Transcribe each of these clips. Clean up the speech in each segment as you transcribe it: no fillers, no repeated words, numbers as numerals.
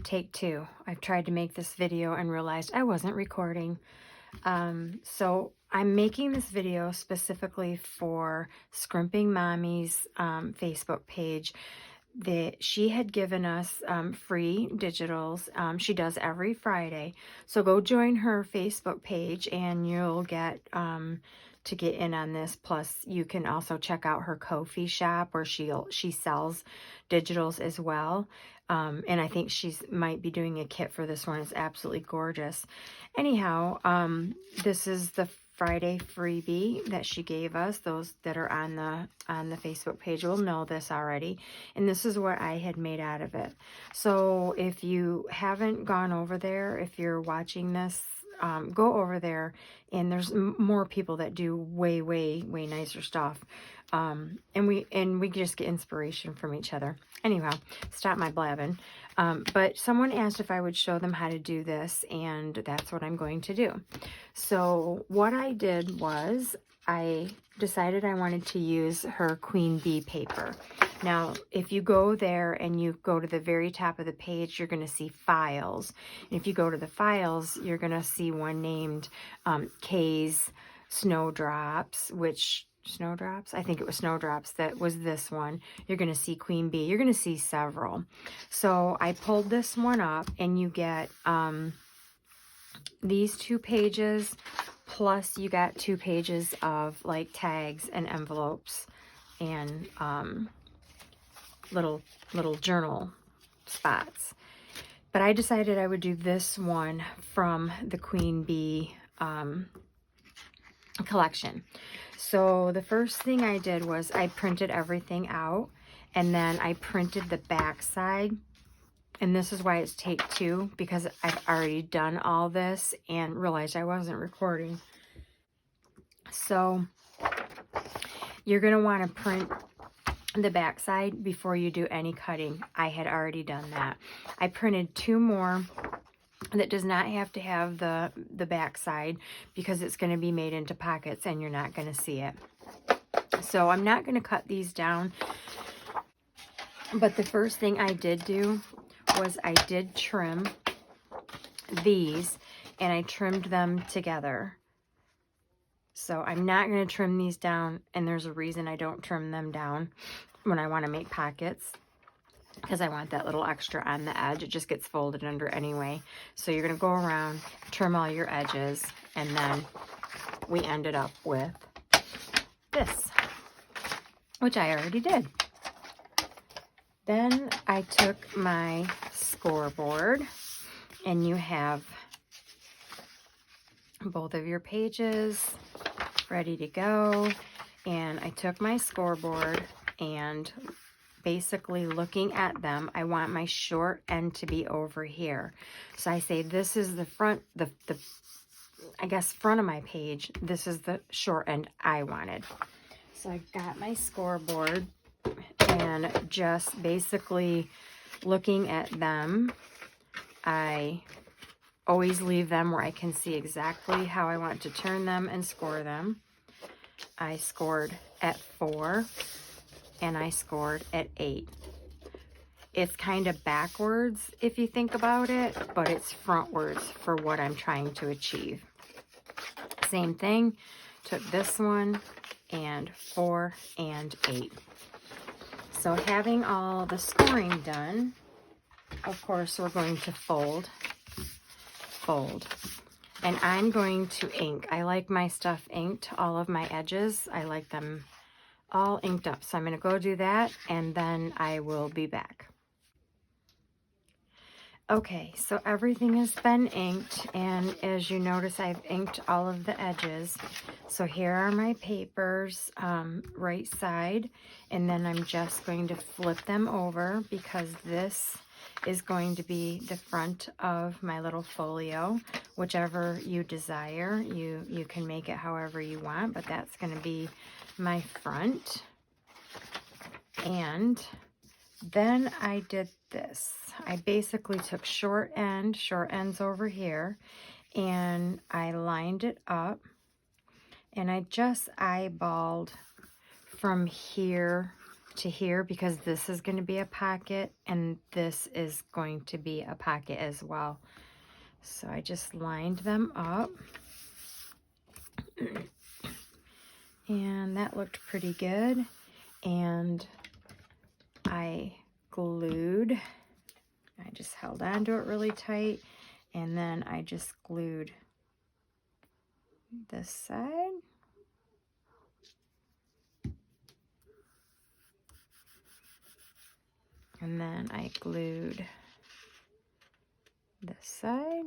Take two. I've tried to make this video and realized I wasn't recording. So I'm making this video specifically for Scrimping Mommy's Facebook page. She had given us free digitals. She does every Friday. So go join her Facebook page and you'll get to get in on this. Plus, you can also check out her Ko-fi shop where she sells digitals as well. And I think she might be doing a kit for this one. It's absolutely gorgeous. Anyhow, this is the Friday freebie that she gave us. Those that are on the Facebook page will know this already. And this is what I had made out of it. So if you haven't gone over there, if you're watching this, go over there, and there's more people that do way nicer stuff. And we just get inspiration from each other. Anyhow, stop my blabbing. But someone asked if I would show them how to do this, and that's what I'm going to do. So what I did was I decided I wanted to use her Queen Bee paper. Now, if you go there and you go to the very top of the page, you're going to see files. And if you go to the files, you're going to see one named Kay's Snowdrops, Snowdrops? I think it was Snowdrops that was this one. You're going to see Queen Bee. You're going to see several. So I pulled this one up, and you get these 2 pages, plus you got 2 pages of like tags and envelopes and little journal spots. But I decided I would do this one from the Queen Bee collection. So the first thing I did was I printed everything out, and then I printed the back side. And this is why it's take 2, because I've already done all this and realized I wasn't recording. So you're going to want to print the back side before you do any cutting. I had already done that. I printed 2 more that does not have to have the back side, because it's going to be made into pockets and you're not going to see it. So I'm not going to cut these down. But the first thing I did do was I did trim these, and I trimmed them together. So I'm not going to trim these down, and there's a reason I don't trim them down when I want to make pockets, because I want that little extra on the edge. It just gets folded under anyway. So you're going to go around, trim all your edges, and then we ended up with this, which I already did. Then I took my scoreboard, and you have both of your pages ready to go. And I took my scoreboard, and basically looking at them, I want my short end to be over here. So I say this is the front, I guess front of my page. This is the short end I wanted. So I got my scoreboard, and just basically looking at them, I always leave them where I can see exactly how I want to turn them and score them. I scored at 4, and I scored at 8. It's kind of backwards if you think about it, but it's frontwards for what I'm trying to achieve. Same thing, took this one, and 4 and 8. So having all the scoring done, of course, we're going to fold. And I'm going to ink. I like my stuff inked, all of my edges. I like them all inked up. So I'm going to go do that, and then I will be back. Okay, so everything has been inked, and as you notice, I've inked all of the edges. So here are my papers, right side, and then I'm just going to flip them over, because this is going to be the front of my little folio. Whichever you desire, you can make it however you want, but that's going to be my front. And then I did this. I basically took short ends over here, and I lined it up, and I just eyeballed from here to here because this is going to be a pocket and this is going to be a pocket as well. So I just lined them up. And that looked pretty good. And I glued, I just held onto it really tight, and then I just glued this side. And then I glued this side.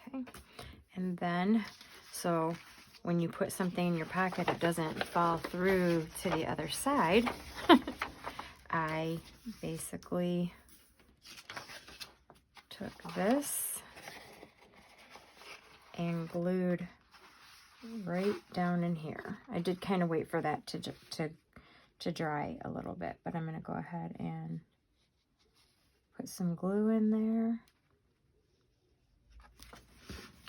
Okay. And then, so when you put something in your pocket, it doesn't fall through to the other side. I basically took this and glued right down in here. I did kind of wait for that to dry a little bit, but I'm going to go ahead and put some glue in there.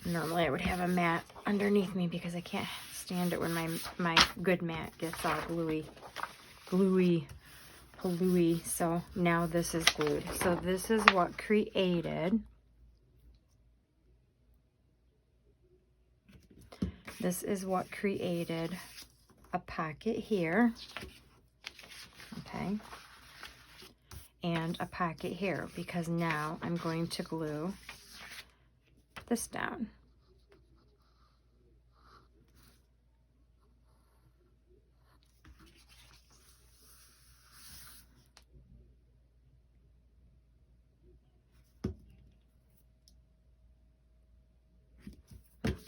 Normally I would have a mat underneath me because I can't stand it when my good mat gets all gluey. So now this is glued. So this is what created a pocket here, okay, and a pocket here, because now I'm going to glue this down.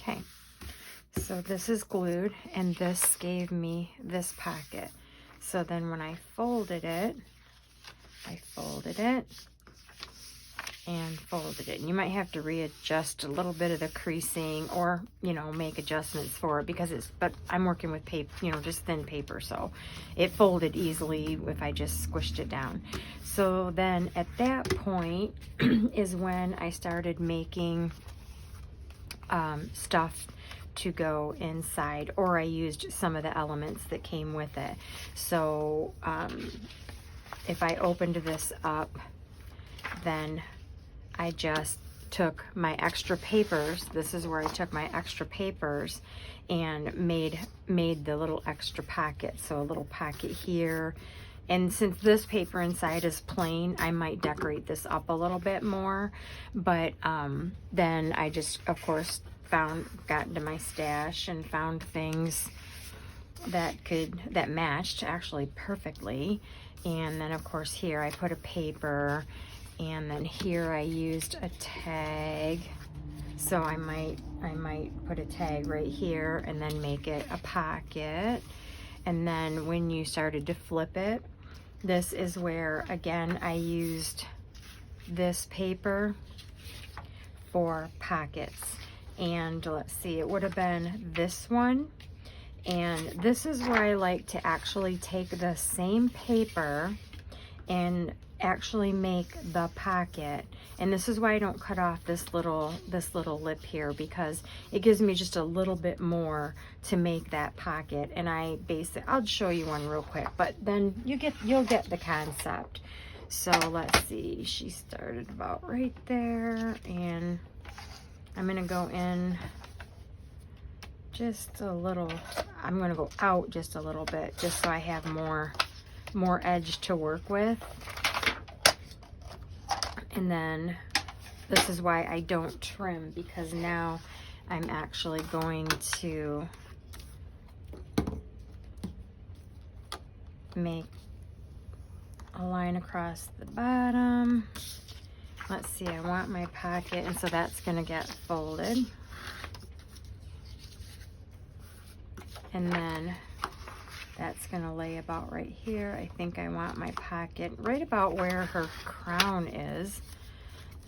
Okay, so this is glued, and this gave me this pocket. So then when I folded it, I folded it and folded it. And you might have to readjust a little bit of the creasing, or, you know, make adjustments for it, because but I'm working with paper, you know, just thin paper, so it folded easily if I just squished it down. So then at that point is when I started making stuff to go inside, or I used some of the elements that came with it. So if I opened this up, then I just took my extra papers. This is where I took my extra papers and made the little extra pocket. So a little pocket here. And since this paper inside is plain, I might decorate this up a little bit more. But then I just, of course, got into my stash and found things that matched actually perfectly. And then of course here I put a paper, and then here I used a tag. So I might put a tag right here and then make it a pocket. And then when you started to flip it, this is where again I used this paper for pockets. And let's see, it would have been this one. And this is where I like to actually take the same paper and actually make the pocket. And this is why I don't cut off this little lip here, because it gives me just a little bit more to make that pocket. And I'll show you one real quick, but then you'll get the concept. So let's see, she started about right there, and I'm gonna go in just a little. I'm gonna go out just a little bit, just so I have more edge to work with. And then this is why I don't trim, because now I'm actually going to make a line across the bottom. Let's see, I want my pocket, and so that's gonna get folded. And then that's gonna lay about right here. I think I want my pocket right about where her crown is.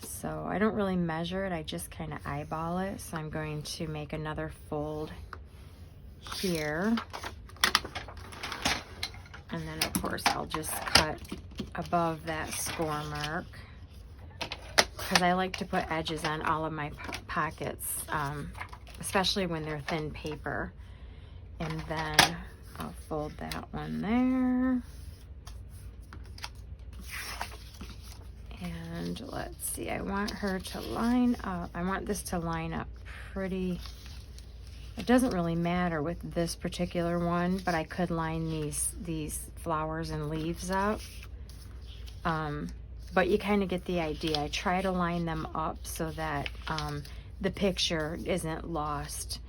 So I don't really measure it, I just kind of eyeball it. So I'm going to make another fold here. And then of course I'll just cut above that score mark, because I like to put edges on all of my pockets, especially when they're thin paper. And then I'll fold that one there. And let's see, I want her to line up. I want this to line up pretty. It doesn't really matter with this particular one, but I could line these flowers and leaves up. But you kind of get the idea. I try to line them up so that the picture isn't lost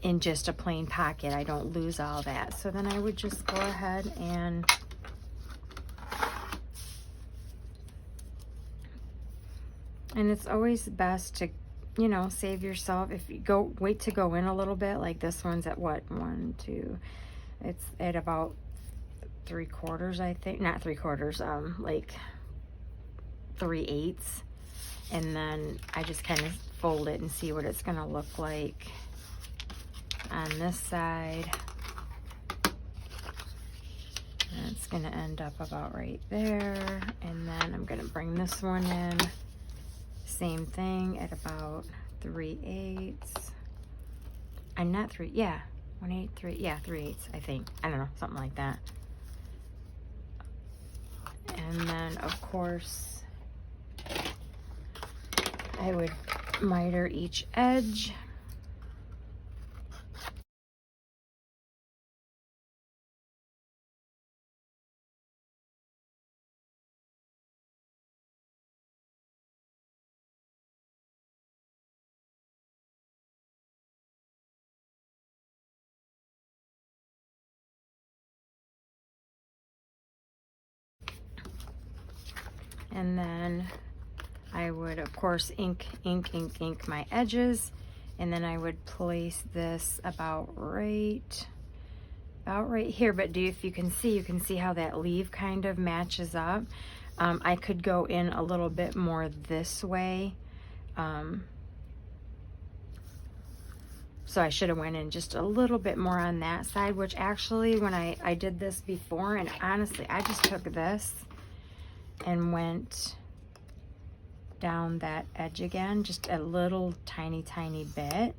in just a plain pocket. I don't lose all that. So then I would just go ahead and it's always best to, you know, save yourself. If you wait to go in a little bit, like this one's at what, 1, 2, it's at about 3/4, I think. Not 3/4, like 3/8. And then I just kind of fold it and see what it's gonna look like on this side. And it's gonna end up about right there. And then I'm gonna bring this one in. Same thing at about 3/8. I'm not 3, yeah, 1/8, 3, yeah, 3/8, I think. I don't know, something like that. And then, of course, I would miter each edge. And then I would, of course, ink my edges. And then I would place this about right here. But if you can see how that leaf kind of matches up. I could go in a little bit more this way. So I should have went in just a little bit more on that side, which actually when I did this before, and honestly, I just took this and went down that edge again, just a little tiny bit,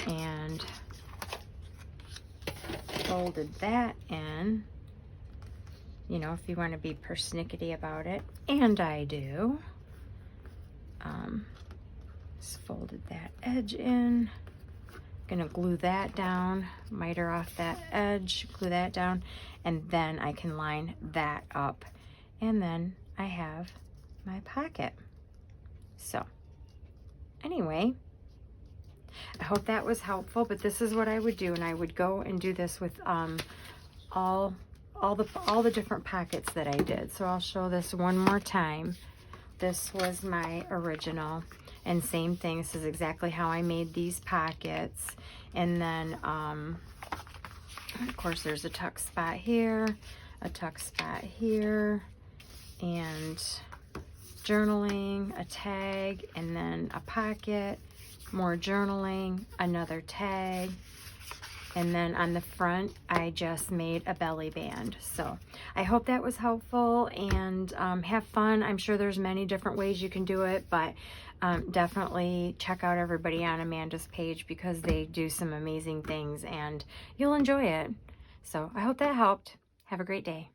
and folded that in. You know, if you want to be persnickety about it, and I do. Just folded that edge in. Gonna glue that down, miter off that edge, glue that down, and then I can line that up. And then I have my pocket. So anyway, I hope that was helpful, but this is what I would do, and I would go and do this with all the different pockets that I did. So I'll show this one more time. This was my original, and same thing. This is exactly how I made these pockets. And then of course there's a tuck spot here, a tuck spot here, and journaling, a tag, and then a pocket, more journaling, another tag, and then on the front I just made a belly band. So I hope that was helpful, and have fun. I'm sure there's many different ways you can do it, but definitely check out everybody on Amanda's page, because they do some amazing things and you'll enjoy it. So I hope that helped. Have a great day.